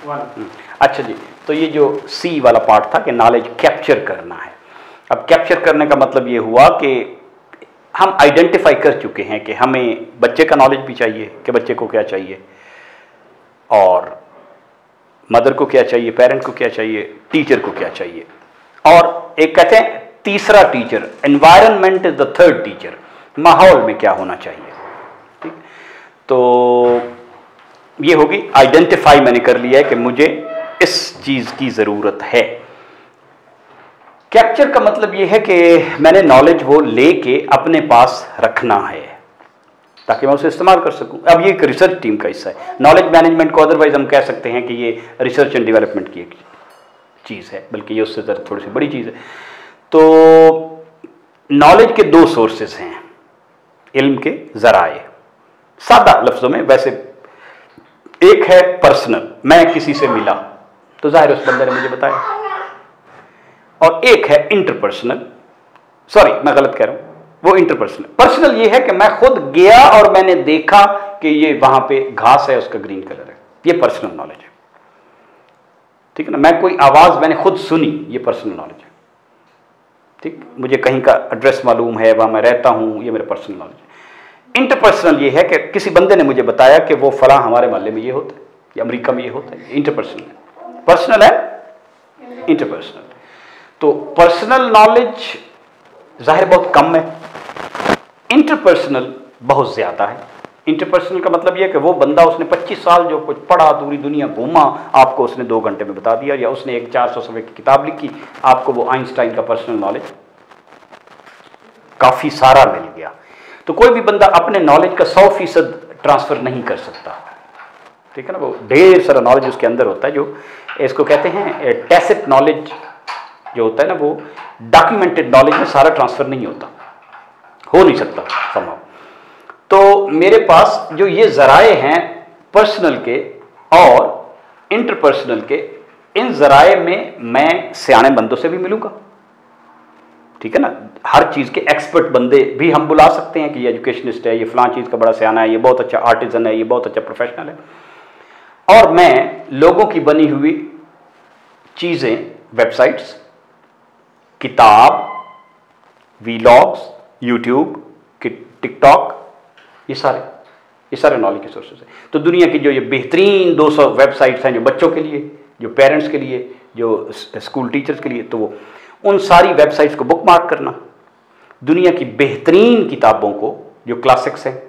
अच्छा जी, तो ये जो सी वाला पार्ट था कि नॉलेज कैप्चर करना है। अब कैप्चर करने का मतलब ये हुआ कि हम आइडेंटिफाई कर चुके हैं कि हमें बच्चे का नॉलेज भी चाहिए कि बच्चे को क्या चाहिए, और मदर को क्या चाहिए, पेरेंट को क्या चाहिए, टीचर को क्या चाहिए, और एक कहते हैं तीसरा teacher, environment is the third teacher, माहौल में क्या होना चाहिए। ठीक, तो ये होगी आइडेंटिफाई, मैंने कर लिया है कि मुझे इस चीज की जरूरत है। कैप्चर का मतलब ये है कि मैंने नॉलेज वो लेके अपने पास रखना है ताकि मैं उसे इस्तेमाल कर सकूं। अब ये एक रिसर्च टीम का हिस्सा है। नॉलेज मैनेजमेंट को अदरवाइज हम कह सकते हैं कि ये रिसर्च एंड डेवलपमेंट की एक चीज़ है, बल्कि ये उससे थोड़ी सी बड़ी चीज़ है। तो नॉलेज के दो सोर्सेज हैं, इल्म के जराए, सादा लफ्जों में वैसे। एक है पर्सनल, मैं किसी से मिला तो जाहिर उस बंदे ने मुझे बताया, और एक है इंटरपर्सनल, सॉरी मैं गलत कह रहा हूं, वो इंटरपर्सनल। पर्सनल ये है कि मैं खुद गया और मैंने देखा कि ये वहां पे घास है, उसका ग्रीन कलर है, ये पर्सनल नॉलेज है। ठीक है ना, मैं कोई आवाज मैंने खुद सुनी, ये पर्सनल नॉलेज है। ठीक, मुझे कहीं का एड्रेस मालूम है, वहां मैं रहता हूं, ये मेरा पर्सनल नॉलेज है। इंटरपर्सनल ये है कि किसी बंदे ने मुझे बताया कि वो फला हमारे मोहल्ले में ये होता है या अमेरिका में ये होता है, इंटरपर्सनल है। पर्सनल है, इंटरपर्सनल। तो पर्सनल नॉलेज जाहिर बहुत कम है, इंटरपर्सनल बहुत ज्यादा है। इंटरपर्सनल का मतलब यह कि वो बंदा, उसने 25 साल जो कुछ पढ़ा, पूरी दुनिया घूमा, आपको उसने 2 घंटे में बता दिया, या उसने एक 400 सफ़े की किताब लिखी, आपको वो आइंस्टाइन का पर्सनल नॉलेज काफी सारा मिल गया। तो कोई भी बंदा अपने नॉलेज का 100% ट्रांसफर नहीं कर सकता। ठीक है ना, वो ढेर सारा नॉलेज उसके अंदर होता है, जो इसको कहते हैं टैसिट नॉलेज जो होता है ना, वो डॉक्यूमेंटेड नॉलेज में सारा ट्रांसफर नहीं होता, हो नहीं सकता संभव। तो मेरे पास जो ये जराए हैं पर्सनल के और इंटरपर्सनल के, इन जराए में मैं सियाने बंदों से भी मिलूंगा। ठीक है ना, हर चीज के एक्सपर्ट बंदे भी हम बुला सकते हैं कि ये एजुकेशनिस्ट है, ये फलां चीज का बड़ा सियाना है, ये बहुत अच्छा आर्टिजन है, ये बहुत अच्छा प्रोफेशनल है। और मैं लोगों की बनी हुई चीजें, वेबसाइट्स, किताब, वीलॉग्स, यूट्यूब, टिकटॉक, ये सारे नॉलेज के सोर्सेज हैं। तो दुनिया की जो ये बेहतरीन 200 वेबसाइट्स हैं, जो बच्चों के लिए, जो पेरेंट्स के लिए, जो स्कूल टीचर्स के लिए, तो वो उन सारी वेबसाइट्स को बुकमार्क करना, दुनिया की बेहतरीन किताबों को जो क्लासिक्स हैं,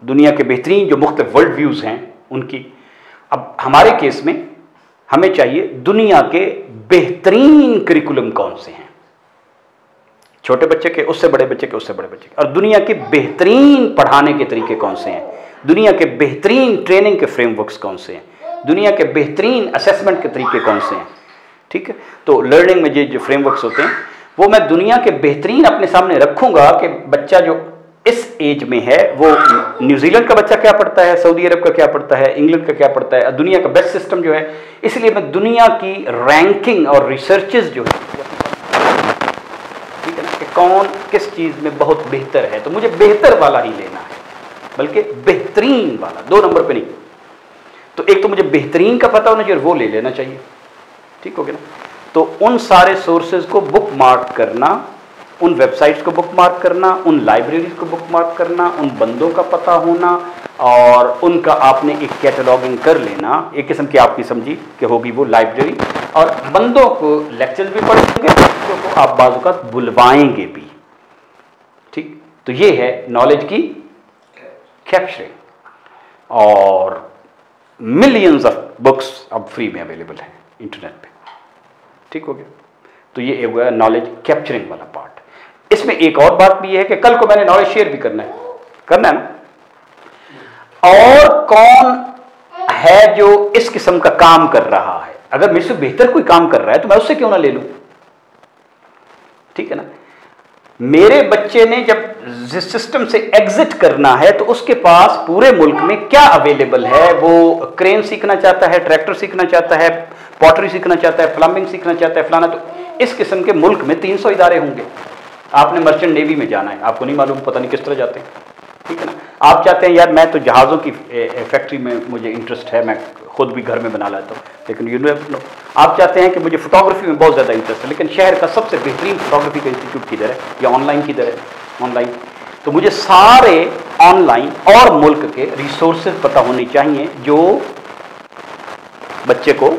दुनिया के बेहतरीन जो मुख्तलिफ वर्ल्ड व्यूज़ हैं उनकी। अब हमारे केस में हमें चाहिए दुनिया के बेहतरीन करिकुलम कौन से हैं, छोटे बच्चे के, उससे बड़े बच्चे के, उससे बड़े बच्चे के, और दुनिया के बेहतरीन पढ़ाने के तरीके कौन से हैं, दुनिया के बेहतरीन ट्रेनिंग के फ्रेमवर्क्स कौन से हैं, दुनिया के बेहतरीन असेसमेंट के तरीके कौन से हैं। ठीक है, तो लर्निंग में जो फ्रेमवर्क्स होते हैं वो मैं दुनिया के बेहतरीन अपने सामने रखूंगा कि बच्चा जो इस एज में है वो न्यूजीलैंड का बच्चा क्या पढ़ता है, सऊदी अरब का क्या पढ़ता है, इंग्लैंड का क्या पढ़ता है, दुनिया का बेस्ट सिस्टम जो है। इसलिए मैं दुनिया की रैंकिंग और रिसर्चेज जो है, ठीक है ना, कि कौन किस चीज में बहुत बेहतर है, तो मुझे बेहतर वाला ही लेना है, बल्कि बेहतरीन वाला, 2 नंबर पे नहीं। तो एक तो मुझे बेहतरीन का पता होना चाहिए, वो ले लेना चाहिए। ठीक हो गया ना। तो उन सारे सोर्सेज को बुक मार्क करना, उन वेबसाइट्स को बुक मार्क करना, उन लाइब्रेरीज को बुक मार्क करना, उन बंदों का पता होना, और उनका आपने एक कैटलॉगिंग कर लेना, एक किस्म की आपकी समझी कि होगी वो लाइब्रेरी। और बंदों को लेक्चर भी पढ़ेंगे, बच्चों को आप बाज़ बुलवाएंगे भी। ठीक, तो ये है नॉलेज की कैप्चरिंग। और मिलियंस ऑफ बुक्स अब फ्री में अवेलेबल हैं इंटरनेट पे। ठीक हो गया, तो ये एक हुआ नॉलेज कैप्चरिंग वाला पार्ट। इसमें एक और बात भी है कि कल को मैंने नॉलेज शेयर भी करना है ना, और कौन है जो इस किस्म का काम कर रहा है। अगर मुझसे बेहतर कोई काम कर रहा है तो मैं उससे क्यों ना ले लूं। ठीक है ना, मेरे बच्चे ने जब सिस्टम से एग्जिट करना है तो उसके पास पूरे मुल्क में क्या अवेलेबल है। वो क्रेन सीखना चाहता है, ट्रैक्टर सीखना चाहता है, पॉटरी सीखना चाहता है, प्लम्बिंग सीखना चाहता है, फलाना। तो इस किस्म के मुल्क में 300 इदारे होंगे। आपने मर्चेंट नेवी में जाना है, आपको नहीं मालूम, पता नहीं किस तरह जाते हैं। ठीक है ना, आप चाहते हैं यार मैं तो जहाज़ों की फैक्ट्री में मुझे इंटरेस्ट है, मैं खुद भी घर में बना लेता हूँ, लेकिन यू नो आप चाहते हैं कि मुझे फोटोग्राफी में बहुत ज़्यादा इंटरेस्ट है, लेकिन शहर का सबसे बेहतरीन फोटोग्राफी का इंस्टीट्यूट किधर है या ऑनलाइन किधर है, ऑनलाइन। तो मुझे सारे ऑनलाइन और मुल्क के रिसोर्सेज पता होने चाहिए जो बच्चे को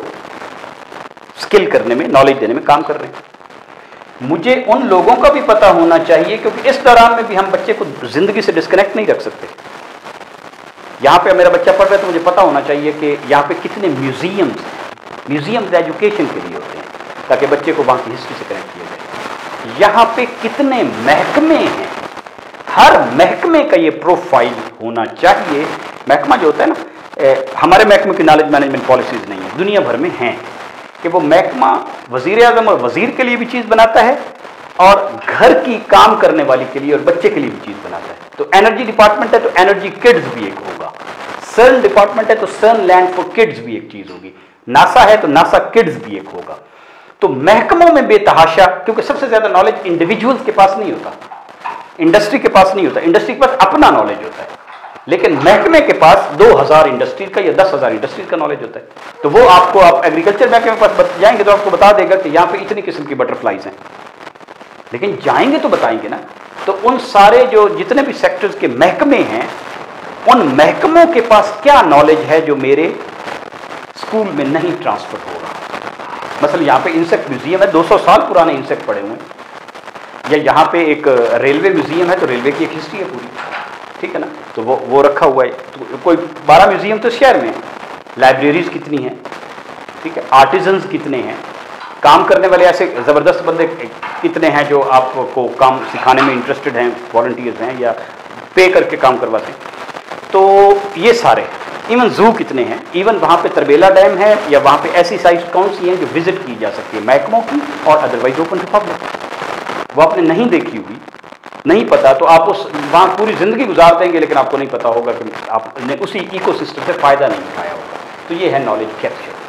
स्किल करने में, नॉलेज देने में काम कर रहे हैं। मुझे उन लोगों का भी पता होना चाहिए, क्योंकि इस दौरान में भी हम बच्चे को जिंदगी से डिस्कनेक्ट नहीं रख सकते। यहाँ पे मेरा बच्चा पढ़ रहा है तो मुझे पता होना चाहिए कि यहाँ पे कितने म्यूजियम्स एजुकेशन के लिए होते हैं, ताकि बच्चे को वहाँ की हिस्ट्री से कनेक्ट किया जाए। यहाँ पे कितने महकमे हैं, हर महकमे का ये प्रोफाइल होना चाहिए। महकमा जो होता है ना, हमारे महकमे की नॉलेज मैनेजमेंट पॉलिसीज नहीं है, दुनिया भर में हैं कि वो महकमा वजीर आजम और वजीर के लिए भी चीज़ बनाता है और घर की काम करने वाली के लिए और बच्चे के लिए भी चीज़ बनाता है। तो एनर्जी डिपार्टमेंट है तो एनर्जी किड्स भी एक होगा, सर्न डिपार्टमेंट है तो सर्न लैंड फॉर किड्स भी एक चीज़ होगी, नासा है तो नासा किड्स भी एक होगा। तो महकमों में बेतहाशा, क्योंकि सबसे ज़्यादा नॉलेज इंडिविजुअल्स के पास नहीं होता, इंडस्ट्री के पास नहीं होता, इंडस्ट्री के पास अपना नॉलेज होता है, लेकिन महकमे के पास 2000 इंडस्ट्री का या 10,000 इंडस्ट्री का नॉलेज होता है। तो वो आपको, आप एग्रीकल्चर महकमे के पास जाएंगे तो आपको बता देगा कि यहाँ पे इतनी किस्म की बटरफ्लाइज हैं, लेकिन जाएंगे तो बताएंगे ना। तो उन सारे जो जितने भी सेक्टर्स के महकमे हैं, उन महकमों के पास क्या नॉलेज है जो मेरे स्कूल में नहीं ट्रांसफर हो रहा। मसलन यहाँ पे इंसेक्ट म्यूजियम है, 200 साल पुराने इंसेक्ट पड़े हुए हैं, या यहाँ पे एक रेलवे म्यूजियम है तो रेलवे की एक हिस्ट्री है पूरी, ठीक है ना, तो वो रखा हुआ है। तो कोई 12 म्यूजियम तो शहर में है, लाइब्रेरीज कितनी हैं, ठीक है, आर्टिजन्स कितने हैं, काम करने वाले ऐसे ज़बरदस्त बंदे कितने हैं जो आपको काम सिखाने में इंटरेस्टेड हैं, वॉलंटियर्स हैं या पे करके काम करवाते हैं। तो ये सारे, इवन जू कितने हैं, इवन वहाँ पे तरबेला डैम है, या वहाँ पे ऐसी साइट्स कौन सी हैं जो विजिट की जा सकती है महकमों की और अदरवाइज ओपन टू पब्लिक। वो आपने नहीं देखी हुई, नहीं पता, तो आप उस वहाँ पूरी ज़िंदगी गुजार देंगे, लेकिन आपको नहीं पता होगा कि आपने उसी इकोसिस्टम से फ़ायदा नहीं उठाया होगा। तो ये है नॉलेज कैप्चर।